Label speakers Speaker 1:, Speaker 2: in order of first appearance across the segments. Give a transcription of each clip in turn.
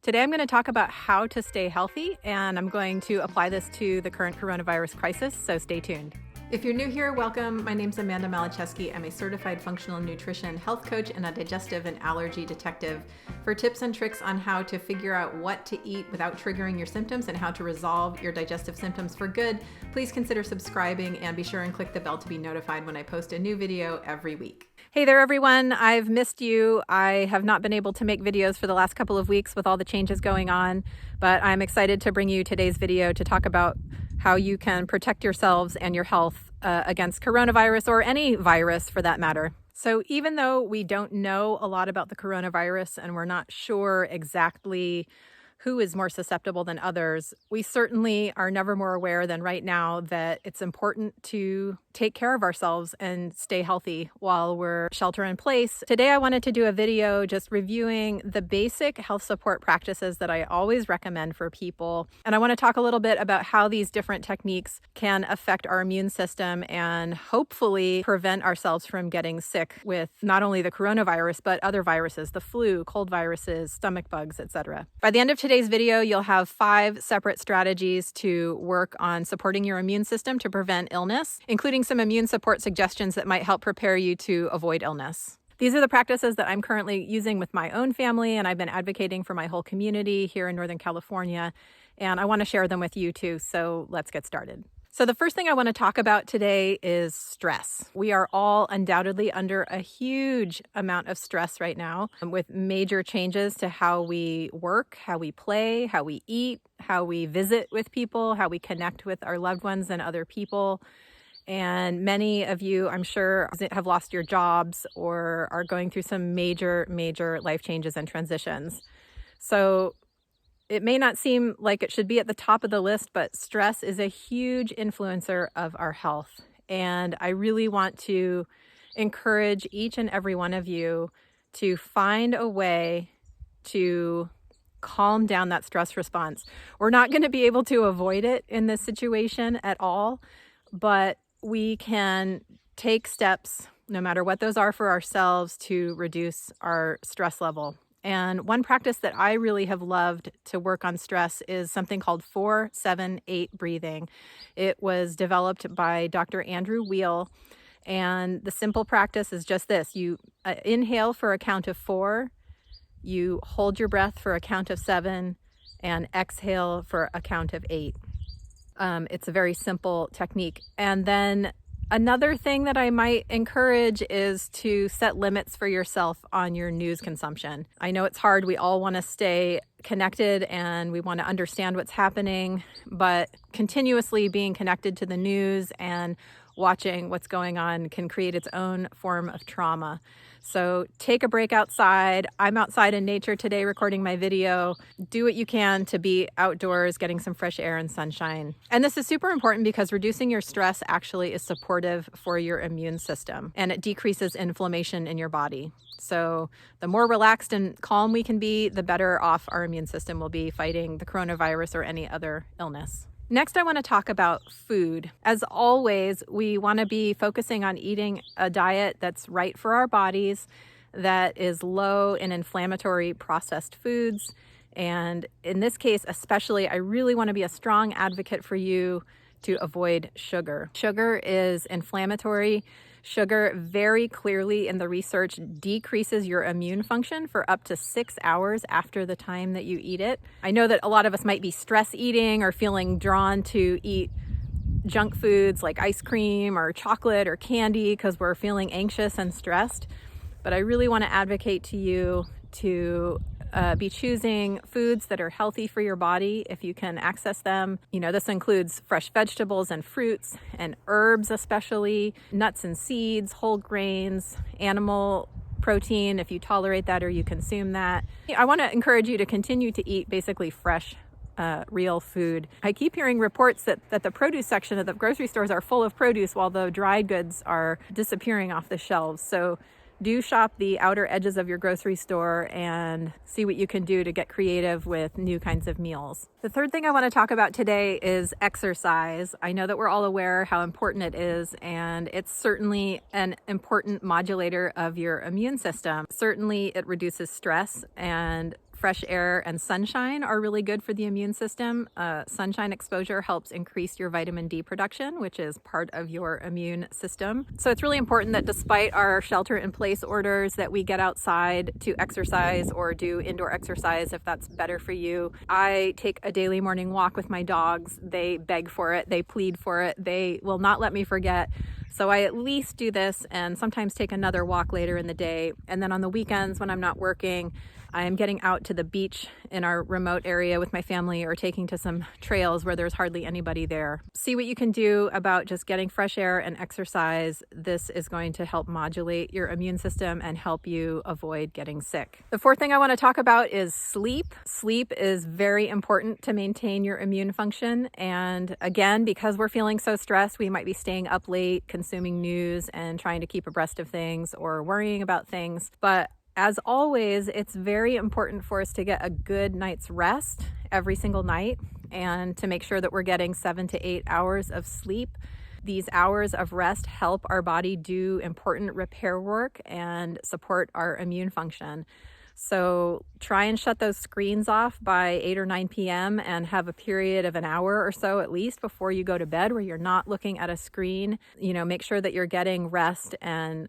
Speaker 1: Today, I'm going to talk about how to stay healthy, and I'm going to apply this to the current coronavirus crisis, so stay tuned. If you're new here, welcome. My name's Amanda Malacheski. I'm a certified functional nutrition health coach and a digestive and allergy detective. For tips and tricks on how to figure out what to eat without triggering your symptoms and how to resolve your digestive symptoms for good, please consider subscribing and be sure and click the bell to be notified when I post a new video every week. Hey there, everyone. I've missed you. I have not been able to make videos for the last couple of weeks with all the changes going on, but I'm excited to bring you today's video to talk about how you can protect yourselves and your health against coronavirus or any virus for that matter. So even though we don't know a lot about the coronavirus and we're not sure exactly who is more susceptible than others, we certainly are never more aware than right now that it's important to take care of ourselves and stay healthy while we're shelter in place. Today, I wanted to do a video just reviewing the basic health support practices that I always recommend for people. And I want to talk a little bit about how these different techniques can affect our immune system and hopefully prevent ourselves from getting sick with not only the coronavirus, but other viruses, the flu, cold viruses, stomach bugs, etc. By the end of today's video, you'll have 5 separate strategies to work on supporting your immune system to prevent illness, including some immune support suggestions that might help prepare you to avoid illness. These are the practices that I'm currently using with my own family, and I've been advocating for my whole community here in Northern California, and I want to share them with you too, so let's get started. So the first thing I want to talk about today is stress. We are all undoubtedly under a huge amount of stress right now with major changes to how we work, how we play, how we eat, how we visit with people, how we connect with our loved ones and other people. And many of you, I'm sure, have lost your jobs or are going through some major life changes and transitions. So it may not seem like it should be at the top of the list, but stress is a huge influencer of our health. And I really want to encourage each and every one of you to find a way to calm down that stress response. We're not going to be able to avoid it in this situation at all, but we can take steps, no matter what those are for ourselves, to reduce our stress level. And one practice that I really have loved to work on stress is something called 4-7-8 breathing. It was developed by Dr. Andrew Weil, and the simple practice is just this. You inhale for a count of 4, you hold your breath for a count of 7, and exhale for a count of 8. It's a very simple technique. And then another thing that I might encourage is to set limits for yourself on your news consumption. I know it's hard. We all want to stay connected and we want to understand what's happening, but continuously being connected to the news and watching what's going on can create its own form of trauma. So take a break outside. I'm outside in nature today recording my video. Do what you can to be outdoors, getting some fresh air and sunshine. And this is super important because reducing your stress actually is supportive for your immune system and it decreases inflammation in your body. So the more relaxed and calm we can be, the better off our immune system will be fighting the coronavirus or any other illness. Next, I want to talk about food. As always, we want to be focusing on eating a diet that's right for our bodies, that is low in inflammatory processed foods. And in this case, especially, I really want to be a strong advocate for you to avoid sugar. Sugar is inflammatory. Sugar very clearly in the research decreases your immune function for up to 6 hours after the time that you eat it. I know that a lot of us might be stress eating or feeling drawn to eat junk foods like ice cream or chocolate or candy because we're feeling anxious and stressed. But I really want to advocate to you to be choosing foods that are healthy for your body if you can access them. You know, this includes fresh vegetables and fruits and herbs, especially nuts and seeds, whole grains, animal protein if you tolerate that or you consume that. I want to encourage you to continue to eat basically fresh real food. I keep hearing reports that the produce section of the grocery stores are full of produce while the dried goods are disappearing off the shelves. So do shop the outer edges of your grocery store and see what you can do to get creative with new kinds of meals. The third thing I want to talk about today is exercise. I know that we're all aware how important it is, and it's certainly an important modulator of your immune system. Certainly, it reduces stress, and fresh air and sunshine are really good for the immune system. Sunshine exposure helps increase your vitamin D production, which is part of your immune system. So it's really important that despite our shelter-in-place orders that we get outside to exercise or do indoor exercise if that's better for you. I take a daily morning walk with my dogs. They beg for it. They plead for it. They will not let me forget. So I at least do this and sometimes take another walk later in the day. And then on the weekends when I'm not working, I am getting out to the beach in our remote area with my family or taking to some trails where there's hardly anybody there. See what you can do about just getting fresh air and exercise. This is going to help modulate your immune system and help you avoid getting sick. The fourth thing I want to talk about is sleep. Sleep is very important to maintain your immune function. And again, because we're feeling so stressed, we might be staying up late, consuming news and trying to keep abreast of things or worrying about things. But as always, it's very important for us to get a good night's rest every single night and to make sure that we're getting 7 to 8 hours of sleep. These hours of rest help our body do important repair work and support our immune function. So try and shut those screens off by 8 or 9 p.m. and have a period of an hour or so at least before you go to bed where you're not looking at a screen. Make sure that you're getting rest and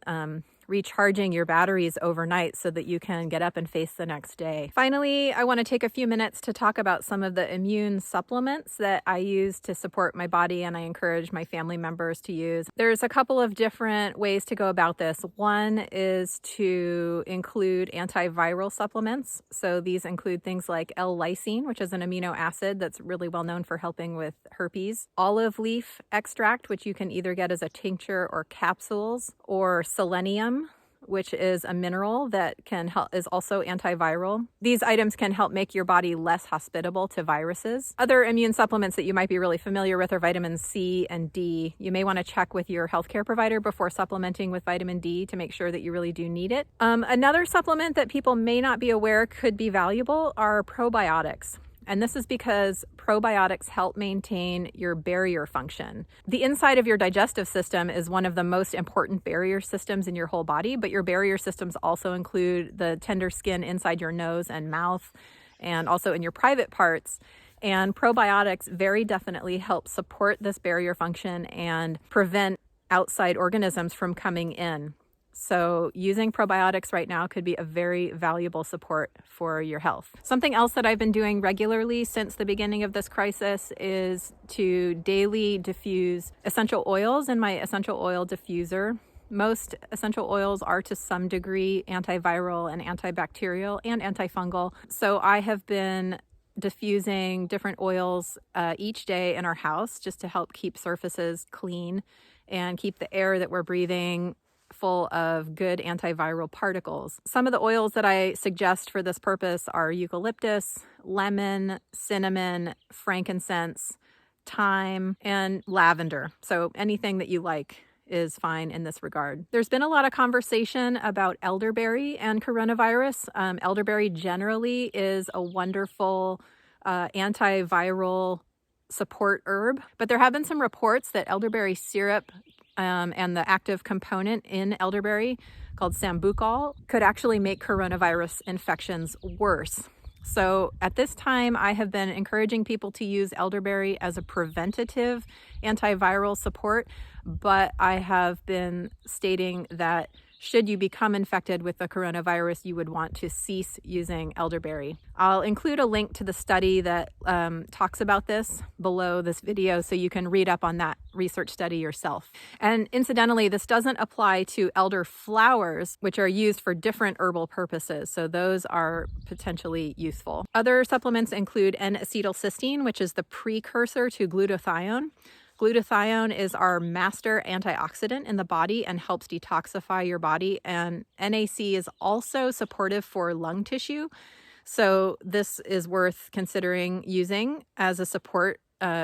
Speaker 1: recharging your batteries overnight so that you can get up and face the next day. Finally, I want to take a few minutes to talk about some of the immune supplements that I use to support my body and I encourage my family members to use. There's a couple of different ways to go about this. One is to include antiviral supplements. So these include things like L-lysine, which is an amino acid that's really well known for helping with herpes, olive leaf extract, which you can either get as a tincture or capsules, or selenium, which is a mineral that can help, is also antiviral. These items can help make your body less hospitable to viruses. Other immune supplements that you might be really familiar with are vitamin C and D. You may want to check with your healthcare provider before supplementing with vitamin D to make sure that you really do need it. Another supplement that people may not be aware could be valuable are probiotics. And this is because probiotics help maintain your barrier function. The inside of your digestive system is one of the most important barrier systems in your whole body, but your barrier systems also include the tender skin inside your nose and mouth, and also in your private parts. And probiotics very definitely help support this barrier function and prevent outside organisms from coming in. So using probiotics right now could be a very valuable support for your health. Something else that I've been doing regularly since the beginning of this crisis is to daily diffuse essential oils in my essential oil diffuser. Most essential oils are to some degree antiviral and antibacterial and antifungal. So I have been diffusing different oils each day in our house just to help keep surfaces clean and keep the air that we're breathing full of good antiviral particles. Some of the oils that I suggest for this purpose are eucalyptus, lemon, cinnamon, frankincense, thyme, and lavender. So anything that you like is fine in this regard. There's been a lot of conversation about elderberry and coronavirus. Elderberry generally is a wonderful antiviral support herb, but there have been some reports that elderberry syrup and the active component in elderberry called sambucol could actually make coronavirus infections worse. So at this time, I have been encouraging people to use elderberry as a preventative antiviral support, but I have been stating that should you become infected with the coronavirus, you would want to cease using elderberry. I'll include a link to the study that talks about this below this video so you can read up on that research study yourself. And incidentally, this doesn't apply to elder flowers, which are used for different herbal purposes. So those are potentially useful. Other supplements include N-acetylcysteine, which is the precursor to glutathione. Glutathione is our master antioxidant in the body and helps detoxify your body. And NAC is also supportive for lung tissue. So this is worth considering using as a support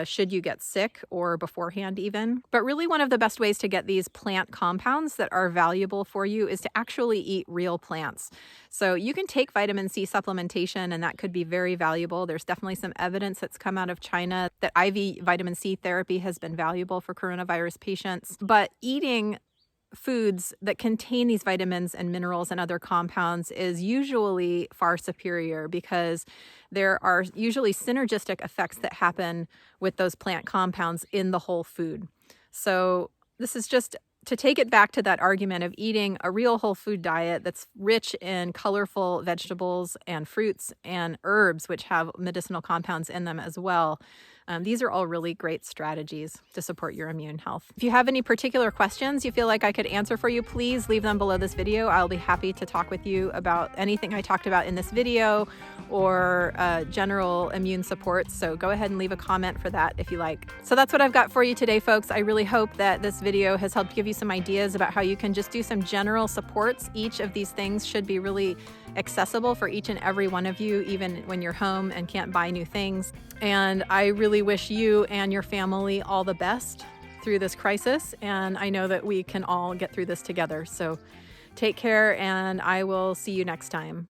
Speaker 1: should you get sick or beforehand even. But really one of the best ways to get these plant compounds that are valuable for you is to actually eat real plants. So you can take vitamin C supplementation and that could be very valuable. There's definitely some evidence that's come out of China that IV vitamin C therapy has been valuable for coronavirus patients. But eating foods that contain these vitamins and minerals and other compounds is usually far superior because there are usually synergistic effects that happen with those plant compounds in the whole food. So this is just to take it back to that argument of eating a real whole food diet that's rich in colorful vegetables and fruits and herbs, which have medicinal compounds in them as well. These are all really great strategies to support your immune health. If you have any particular questions you feel like I could answer for you, please leave them below this video. I'll be happy to talk with you about anything I talked about in this video or general immune support. So go ahead and leave a comment for that if you like. So that's what I've got for you today, folks. I really hope that this video has helped give you some ideas about how you can just do some general supports. Each of these things should be really accessible for each and every one of you, even when you're home and can't buy new things. And I really wish you and your family all the best through this crisis. And I know that we can all get through this together. So take care, and I will see you next time.